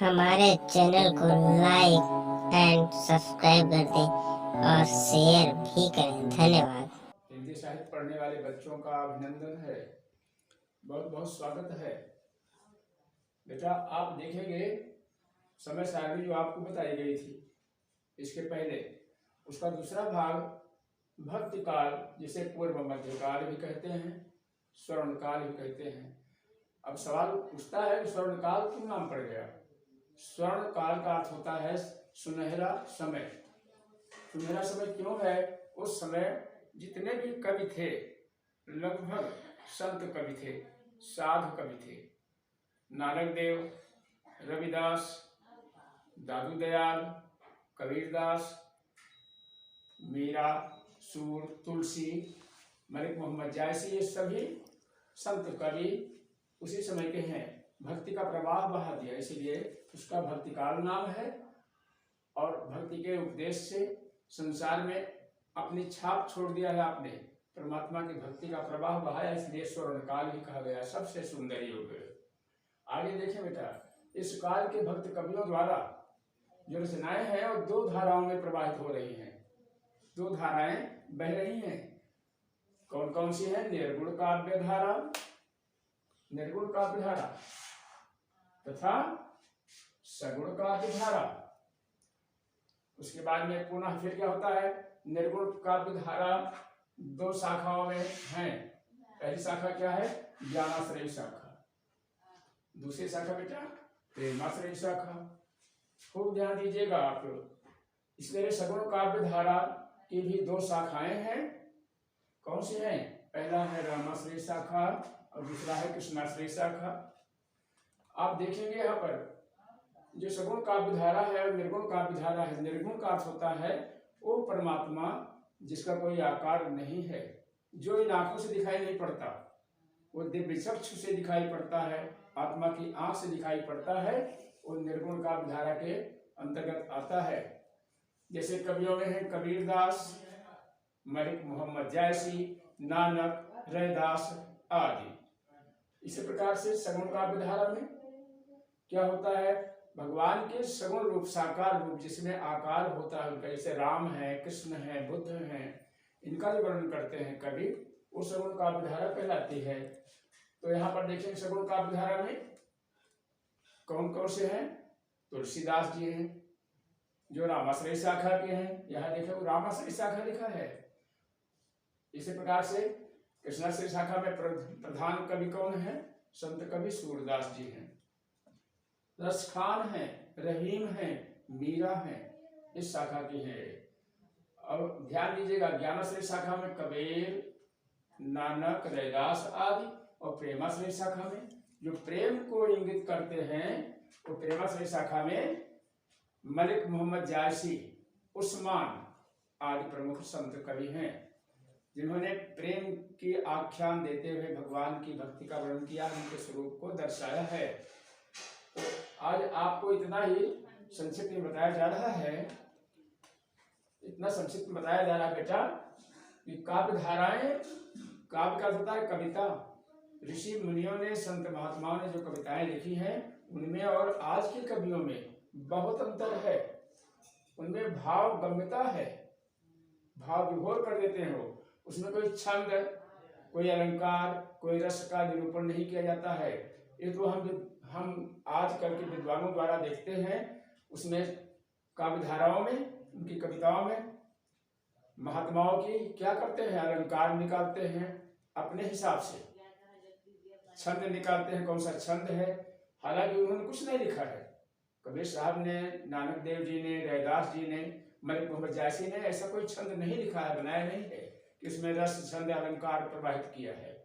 हमारे चैनल को like and subscribe कर दें और शेयर भी करें। धन्यवाद। हिंदी साहित्य पढ़ने वाले बच्चों का अभिनंदन है, बहुत बहुत स्वागत है। बेटा आप देखेंगे समय सारणी जो आपको बताई गई थी इसके पहले, उसका दूसरा भाग भक्ति काल, जिसे पूर्व मध्य काल भी कहते हैं, स्वर्ण काल भी कहते हैं। अब सवाल उठता है कि स्वर्ण काल क्यों नाम पड़ गया। स्वर्ण काल का अर्थ होता है सुनहरा समय। सुनहरा समय क्यों है? उस समय जितने भी कवि थे लगभग संत कवि थे, साधु कवि थे। नानक देव, रविदास, दादू दयाल, कबीरदास, मीरा, सूर, तुलसी, मलिक मोहम्मद जायसी, ये सभी संत कवि उसी समय के हैं। भक्ति का प्रवाह बहा दिया, इसलिए उसका भक्ति काल नाम है। और भक्ति के उपदेश से संसार में अपनी छाप छोड़ दिया है आपने, परमात्मा की भक्ति का प्रवाह बहाया, इसलिए स्वर्ण काल भी कहा गया, सबसे सुंदर युग। आगे देखें बेटा, इस काल के भक्त कवियों द्वारा जो रचनाएं हैं वो दो धाराओं में प्रवाहित हो रही हैं, दो धाराएं बह रही हैं। कौन कौन सी है? निर्गुण काव्य धारा, निर्गुण काव्य धारा तथा सगुण काव्य धारा। उसके बाद में पुनः फिर क्या होता है? निर्गुण काव्य धारा दो शाखाओं में है। पहली शाखा क्या है? ज्ञानाश्रयी शाखा। दूसरी शाखा बेटा प्रेमाश्रयी शाखा। खूब ध्यान दीजिएगा आप। इसलिए सगुण काव्य धारा की भी दो शाखाएं हैं। कौन सी हैं? पहला है रामाश्रयी शाखा और दूसरा है कृष्णाश्रयी शाखा। आप देखेंगे यहाँ पर जो सगुण काव्य धारा है और निर्गुण काव्य धारा है। निर्गुण का अर्थ होता है वो परमात्मा जिसका कोई आकार नहीं है, जो इन आंखों से दिखाई नहीं पड़ता, वो दिव्य चक्षु से दिखाई पड़ता है, आत्मा की आंख से दिखाई पड़ता है, वो निर्गुण काव्य धारा के अंतर्गत आता है। जैसे कवियों में है कबीरदास, मलिक मोहम्मद जायसी, नानक, रैदास आदि। इसी प्रकार से सगुण काव्य धारा में क्या होता है? भगवान के सगुण रूप, साकार रूप, जिसमें आकार होता है उनका, जैसे राम है, कृष्ण है, बुद्ध है, इनका जो वर्णन करते हैं कवि, वो सगुण काव्य धारा कहलाती है। तो यहाँ पर देखें सगुण काव्य धारा में कौन कौन से हैं? तुलसीदास जी हैं जो रामाश्रयी शाखा के हैं, यहाँ देखो रामाश्रयी शाखा लिखा है। इसी प्रकार से कृष्णाश्रयी शाखा में प्रधान कवि कौन है? संत कवि सूरदास जी हैं। रसखान है, रहीम है, मीरा है, इस शाखा की है। और ध्यान दीजिएगा ज्ञानाश्रयी शाखा में कबीर, नानक, रैदास आदि, और प्रेमाश्रयी शाखा में जो प्रेम को इंगित करते हैं, वो प्रेमाश्रयी शाखा में मलिक मोहम्मद जायसी, उस्मान आदि प्रमुख संत कवि हैं, जिन्होंने प्रेम की आख्यान देते हुए भगवान की भक्ति का वर्णन किया, उनके स्वरूप को दर्शाया है। तो आज आपको इतना ही संक्षिप्त में बताया जा रहा है, इतना संक्षिप्त में बताया जा रहा है बेटा कि काव्य धाराएं, काव्य का होता है कविता। ऋषि मुनियों ने, संत महात्माओं ने जो कविताएं लिखी हैं उनमें और आज के कवियों में बहुत अंतर है। उनमें भाव गम्यता है, भाव विभोर कर देते हैं वो। उसमें कोई छंद, कोई अलंकार, कोई रस का निरूपण नहीं किया जाता है। ये तो हम आजकल के विद्वानों द्वारा देखते हैं, उसमें काव्य धाराओं में, उनकी कविताओं में महात्माओं की क्या करते हैं? अलंकार निकालते हैं अपने हिसाब से, छंद निकालते हैं, कौन सा छंद है, हालांकि उन्होंने कुछ नहीं लिखा है। कबीर साहब ने, नानक देव जी ने, रैदास जी ने, मलिक मोहम्मद जायसी ने ऐसा कोई छंद नहीं लिखा है, बनाया नहीं है कि उसमें रस, छंद, अलंकार प्रवाहित किया है।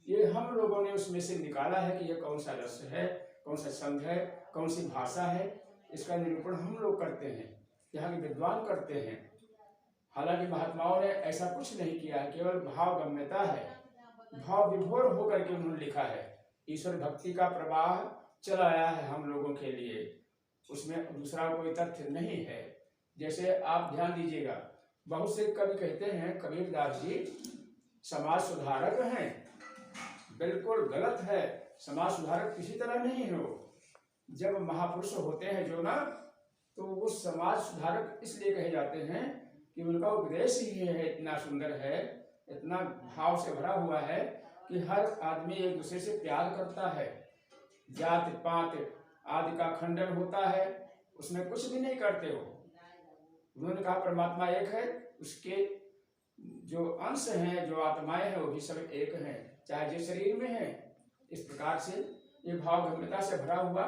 ये हम लोगों ने उसमें से निकाला है कि ये कौन सा रस है, कौन सा छंद है, कौन सी भाषा है, इसका निरूपण हम लोग करते हैं, यहाँ के विद्वान करते हैं। हालांकि महात्माओं ने ऐसा कुछ नहीं किया है, केवल भाव गम्यता है, भाव विभोर होकर के उन्होंने लिखा है। ईश्वर भक्ति का प्रवाह चलाया है हम लोगों के लिए, उसमें दूसरा कोई तथ्य नहीं है। जैसे आप ध्यान दीजिएगा, बहुत से कवि कहते हैं कबीरदास जी समाज सुधारक हैं, बिल्कुल गलत है। समाज सुधारक किसी तरह नहीं है वो। जब महापुरुष होते हैं जो ना, तो वो समाज सुधारक इसलिए कहे जाते हैं कि उनका उपदेश ही है इतना सुंदर है, इतना भाव से भरा हुआ है कि हर आदमी एक दूसरे से प्यार करता है। जात पात आदि का खंडन होता है, उसमें कुछ भी नहीं करते हो। उन्होंने कहा परमात्मा एक है, उसके जो अंश हैं, जो आत्माएं हैं, वो भी सब एक हैं, चाहे जिस शरीर में है। इस प्रकार से ये भाव गम्यता से भरा हुआ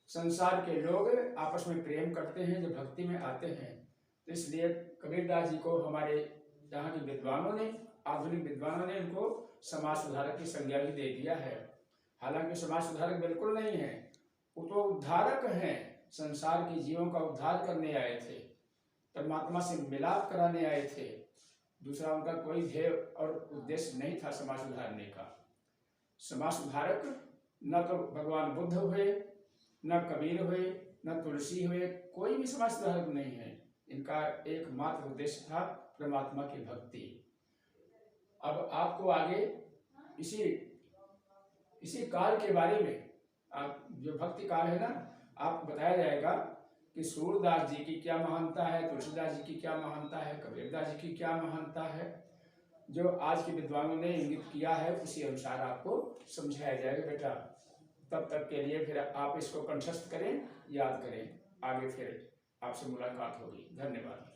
संसार के लोग आपस में प्रेम करते हैं जो भक्ति में आते हैं। तो इसलिए कबीरदास जी को हमारे यहाँ के विद्वानों ने, आधुनिक विद्वानों ने इनको समाज सुधारक की संज्ञा भी दे दिया है। हालांकि समाज सुधारक बिल्कुल नहीं है, वो तो उद्धारक हैं, संसार के जीवों का उद्धार करने आए थे, परमात्मा से मिलाप कराने आए थे। दूसरा उनका कोई ध्येय और उद्देश्य नहीं था समाज सुधारने का। समाज सुधारक न तो भगवान बुद्ध हुए, न कबीर हुए, न तुलसी हुए, कोई भी समाज सुधारक नहीं है। इनका एकमात्र उद्देश्य था परमात्मा की भक्ति। अब आपको आगे इसी काल के बारे में, आप जो भक्ति काल है ना, आपको बताया जाएगा कि सूरदास जी की क्या महानता है, तुलसीदास जी की क्या महानता है, कबीरदास जी की क्या महानता है। जो आज के विद्वानों ने इंगित किया है उसी अनुसार आपको समझाया जाएगा बेटा। तब तक के लिए फिर आप इसको कंठस्थ करें, याद करें, आगे फिर आपसे मुलाकात होगी। धन्यवाद।